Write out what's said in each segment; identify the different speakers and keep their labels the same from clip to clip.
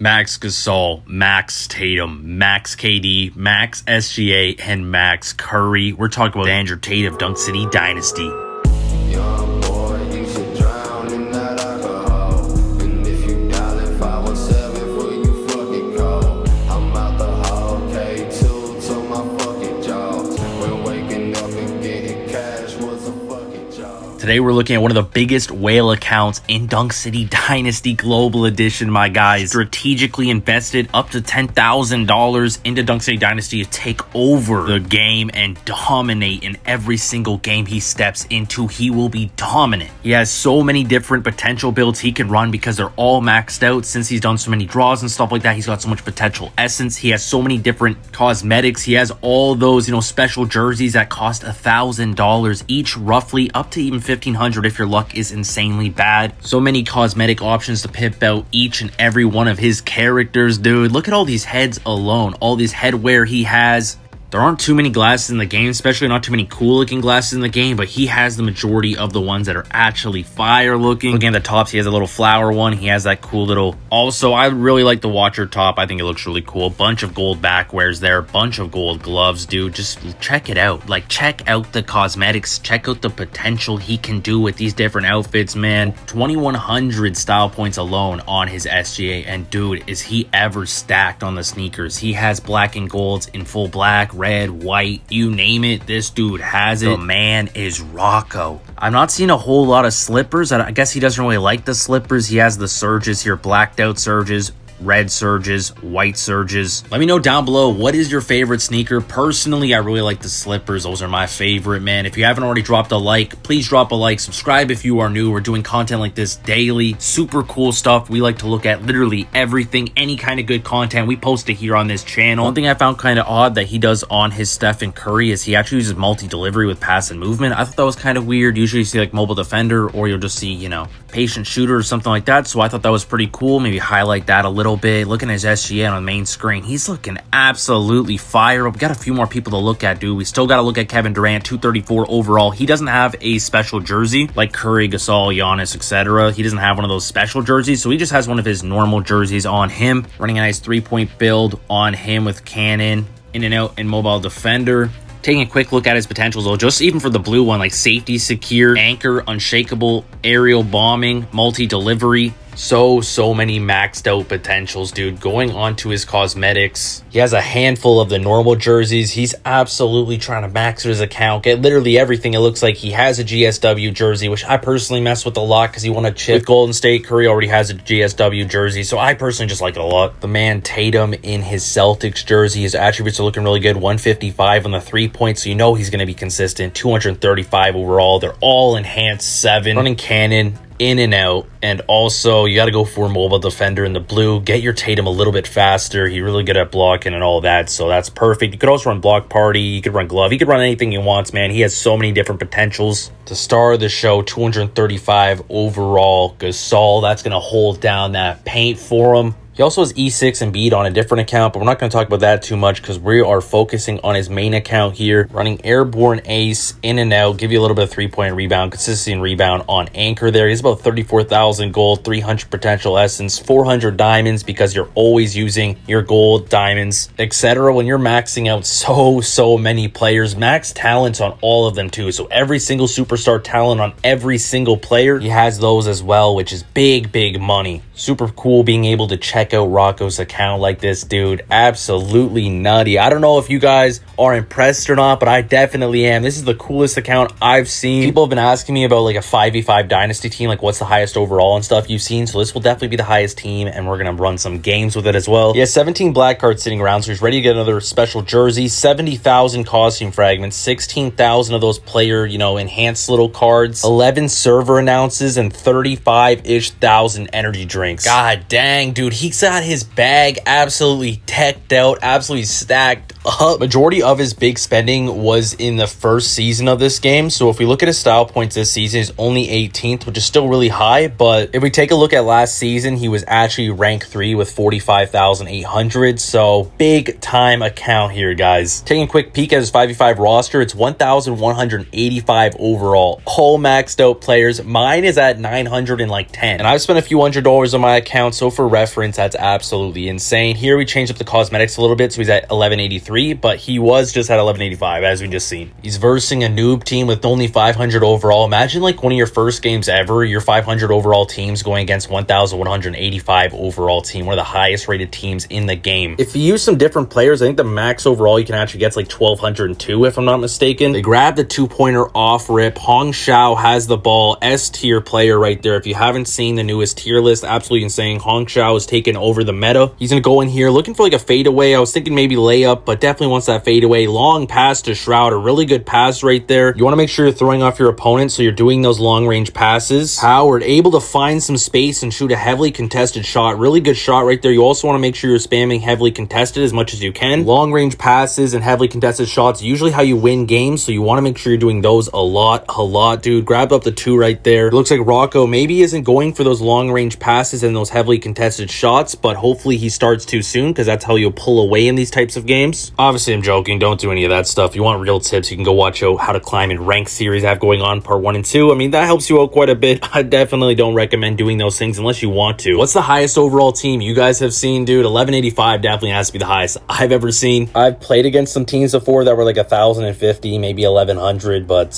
Speaker 1: Max Gasol, Max Tatum, Max KD, Max SGA, and Max Curry. We're talking about Andrew Tate of Dunk City Dynasty.
Speaker 2: Young boy, you should drown in that alcohol. And if you dial it 517 for you fucking call. I'm out the hall, K2 to my fucking jaw. When waking up and getting cash was a fucking job.
Speaker 1: Today we're looking at one of the biggest whale accounts in Dunk City Dynasty Global Edition, my guys. Strategically invested up to $10,000 into Dunk City Dynasty to take over the game and dominate in every single game he steps into. He will be dominant. He has so many different potential builds he can run because they're all maxed out. Since he's done so many draws and stuff like that, he's got so much potential essence. He has so many different cosmetics. He has all those, special jerseys that cost $1,000 each, roughly up to even $1,500 if your luck is insanely bad. So many cosmetic options to pimp out each and every one of his characters, dude. Look at all these heads alone, all these headwear he has. There aren't too many glasses in the game, especially not too many cool looking glasses in the game, but he has the majority of the ones that are actually fire looking. Looking at the tops, he has a little flower one. He has that cool little... Also, I really like the Watcher top. I think it looks really cool. Bunch of gold backwears there. Bunch of gold gloves, dude. Just check it out. Check out the cosmetics. Check out the potential he can do with these different outfits, man. 2,100 style points alone on his SGA. And dude, is he ever stacked on the sneakers. He has black and golds in full black, red, white, you name it, this dude has it. The man is Rocco. I'm not seeing a whole lot of slippers. I guess he doesn't really like the slippers. He has the surges here, blacked out surges, red surges, white surges. Let me know down below, what is your favorite sneaker? Personally, I really like the slippers. Those are my favorite, man. If you haven't already dropped a like, please drop a like. Subscribe if you are new. We're doing content like this daily. Super cool stuff. We like to look at literally everything, any kind of good content. We post it here on this channel. One thing I found kind of odd that he does on his Stephen Curry is he actually uses multi-delivery with pass and movement. I thought that was kind of weird. Usually you see mobile defender, or you'll just see, patient shooter or something like that. So I thought that was pretty cool. Maybe highlight that a little bit. Looking at his SGA on the main screen, he's looking absolutely fire. We got a few more people to look at, dude. We still got to look at Kevin Durant, 234 overall. He doesn't have a special jersey like Curry, Gasol, Giannis, etc. He doesn't have one of those special jerseys, so he just has one of his normal jerseys on him. Running a nice 3-point build on him with cannon, in and out, and mobile defender. Taking a quick look at his potentials, though, just even for the blue one, safety, secure, anchor, unshakable, aerial bombing, multi-delivery. So many maxed out potentials, dude. Going on to his cosmetics, he has a handful of the normal jerseys. He's absolutely trying to max his account, get literally everything. It looks like he has a GSW jersey, which I personally mess with a lot because he won a chip with Golden State. Curry already has a GSW jersey, so I personally just like it a lot. The man Tatum in his Celtics jersey, his attributes are looking really good. 155 on the 3-point, so he's going to be consistent. 235 overall. They're all enhanced 7. Running cannon, in and out, and also you got to go for mobile defender in the blue. Get your Tatum a little bit faster. He's really good at blocking and all that, so that's perfect. You could also run block party, you could run glove, he could run anything he wants, man. He has so many different potentials. The star of the show, 235 overall, Gasol. That's gonna hold down that paint for him. He also has E6 and Embiid on a different account, but we're not going to talk about that too much because we are focusing on his main account here. Running airborne ace, in and out, give you a little bit of 3-point rebound, consistency and rebound on anchor there. He's about 34,000 gold, 300 potential essence, 400 diamonds because you're always using your gold, diamonds, etc. When you're maxing out so many players, max talents on all of them too. So every single superstar talent on every single player, he has those as well, which is big money. Super cool being able to check out Rocco's account like this, dude. Absolutely nutty. I don't know if you guys are impressed or not, but I definitely am. This is the coolest account I've seen. People have been asking me about a 5v5 dynasty team, what's the highest overall and stuff you've seen. So this will definitely be the highest team, and we're going to run some games with it as well. He has 17 black cards sitting around, so he's ready to get another special jersey. 70,000 costume fragments, 16,000 of those player, enhanced little cards, 11 server announces, and 35-ish thousand energy drinks. God dang, dude, he's got his bag absolutely teched out, absolutely stacked up. Majority of his big spending was in the first season of this game. So if we look at his style points this season, he's only 18th, which is still really high. But if we take a look at last season, he was actually ranked 3 with 45,800. So big time account here, guys. Taking a quick peek at his 5v5 roster, it's 1,185 overall. All maxed out players. Mine is at 910. And I've spent a few $100 on my account. So for reference, that's absolutely insane. Here we changed up the cosmetics a little bit. So he's at 1183, but he was just at 1185, as we just seen. He's versing a noob team with only 500 overall. Imagine like one of your first games ever, your 500 overall teams going against 1,185 overall team, one of the highest rated teams in the game. If you use some different players, I think the max overall you can actually get like 1,202 if I'm not mistaken. They grabbed the 2-pointer off rip. Hong Shao has the ball. S tier player right there. If you haven't seen the newest tier list, absolutely insane. Hong Shao is taking over the meta. He's gonna go in here looking for like a fadeaway. I was thinking maybe layup, but definitely wants that fadeaway. Long pass to Shroud, a really good pass right there. You want to make sure you're throwing off your opponent, so you're doing those long range passes. Howard able to find some space and shoot a heavily contested shot. Really good shot right there. You also want to make sure you're spamming heavily contested as much as you can. Long range passes and heavily contested shots, usually how you win games, so you want to make sure you're doing those a lot, dude. Grab up the 2 right there. It looks like Rocco maybe isn't going for those long range passes and those heavily contested shots, but hopefully he starts too soon, because that's how you'll pull away in these types of games. Obviously, I'm joking. Don't do any of that stuff. If you want real tips, you can go watch out How to Climb in Rank series I have going on, part 1 and 2. I mean, that helps you out quite a bit. I definitely don't recommend doing those things unless you want to. What's the highest overall team you guys have seen, dude? 1185 definitely has to be the highest I've ever seen. I've played against some teams before that were like 1,050, maybe 1,100, but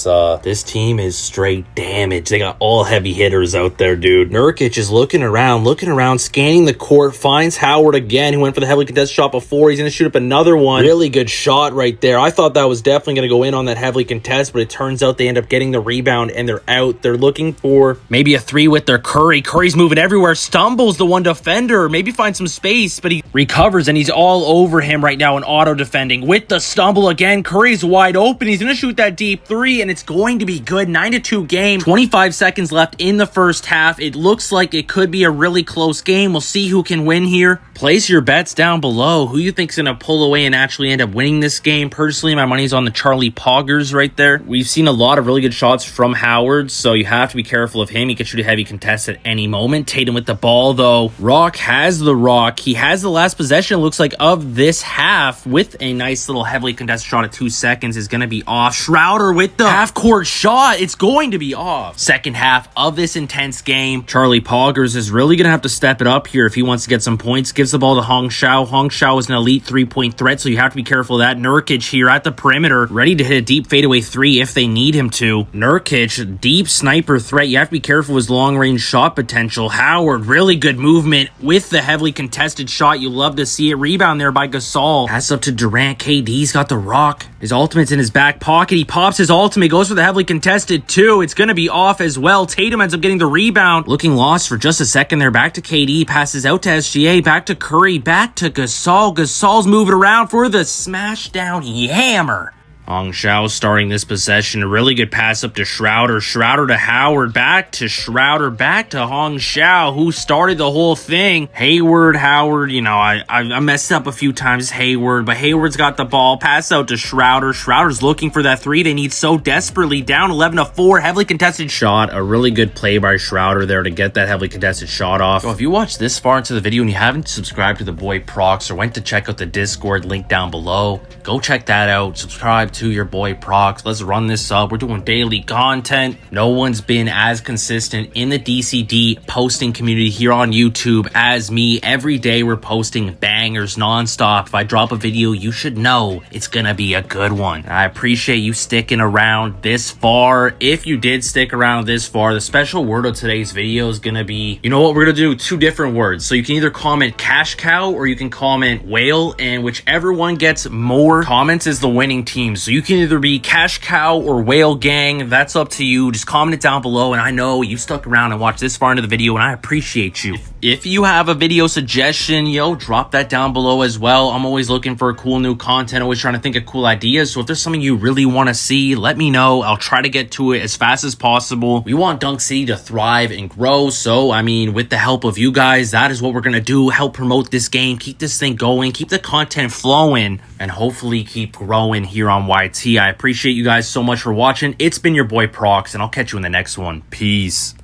Speaker 1: this team is straight damage. They got all heavy hitters out there, dude. Nurkic is looking around, scanning the court, finds Howard again, who went for the heavily contested shot before. He's going to shoot up another one. Really good shot right there. I thought that was definitely going to go in on that heavily contest, but it turns out they end up getting the rebound and they're out. They're looking for maybe a 3 with their Curry. Curry's moving everywhere, stumbles the one defender, maybe finds some space, but he recovers and he's all over him right now in auto defending. With the stumble again, Curry's wide open. He's going to shoot that deep 3 and it's going to be good. 9-2 game, 25 seconds left in the first half. It looks like it could be a really close game. We'll see who can win here. Place your bets down below. Who you think's going to pull away and actually end up winning this game? Personally, my money's on the Charlie Poggers right there. We've seen a lot of really good shots from Howard, so you have to be careful of him. He can shoot a heavy contest at any moment. Tatum with the ball, though. Rock has the rock. He has the last possession, looks like, of this half with a nice little heavily contested shot at 2 seconds. Is going to be off. Schroeder with the half-court shot. It's going to be off. Second half of this intense game. Charlie Poggers is really going to have to step it up here if he wants to get some points. Gives the ball to Hong Shao. Hong Shao is an elite 3-point threat, so you have to be careful of that. Nurkic here at the perimeter, ready to hit a deep fadeaway 3 if they need him to. Nurkic, deep sniper threat. You have to be careful of his long-range shot potential. Howard, really good movement with the heavily contested shot. You love to see it. Rebound there by Gasol. Pass up to Durant. KD's got the rock. His ultimate's in his back pocket. He pops his ultimate, goes for the heavily contested 2. It's going to be off as well. Tatum ends up getting the rebound. Looking lost for just a second there. Back to KD. Passes out to SGA. Back to Curry. Back to Gasol. Gasol's moving around for the smash down hammer. Hong Shao starting this possession. A really good pass up to Schroeder. Schroeder to Howard. Back to Schroeder. Back to Hong Shao, who started the whole thing. Hayward, Howard. You know, I messed up a few times. Hayward, but Hayward's got the ball. Pass out to Schroeder. Schroeder's looking for that 3 they need so desperately. Down 11-4. Heavily contested shot. A really good play by Schroeder there to get that heavily contested shot off. So if you watched this far into the video and you haven't subscribed to the boy Prox or went to check out the Discord link down below, go check that out. Subscribe to your boy Prox. Let's run this up. We're doing daily content. No one's been as consistent in the DCD posting community here on YouTube as me. Every day we're posting bangers nonstop. If I drop a video, you should know it's gonna be a good one. I appreciate you sticking around this far. If you did stick around this far, the special word of today's video is gonna be, you know what, we're gonna do 2 different words. So you can either comment cash cow or you can comment whale, and whichever one gets more comments is the winning team. So you can either be cash cow or whale gang. That's up to you. Just comment it down below. And I know you stuck around and watched this far into the video, and I appreciate you. If you have a video suggestion, drop that down below as well. I'm always looking for cool new content, always trying to think of cool ideas. So if there's something you really want to see, let me know. I'll try to get to it as fast as possible. We want Dunk City to thrive and grow. So, I mean, with the help of you guys, that is what we're going to do. Help promote this game, keep this thing going, keep the content flowing. and hopefully keep growing here on YT. I appreciate you guys so much for watching. It's been your boy Prox, and I'll catch you in the next one. Peace.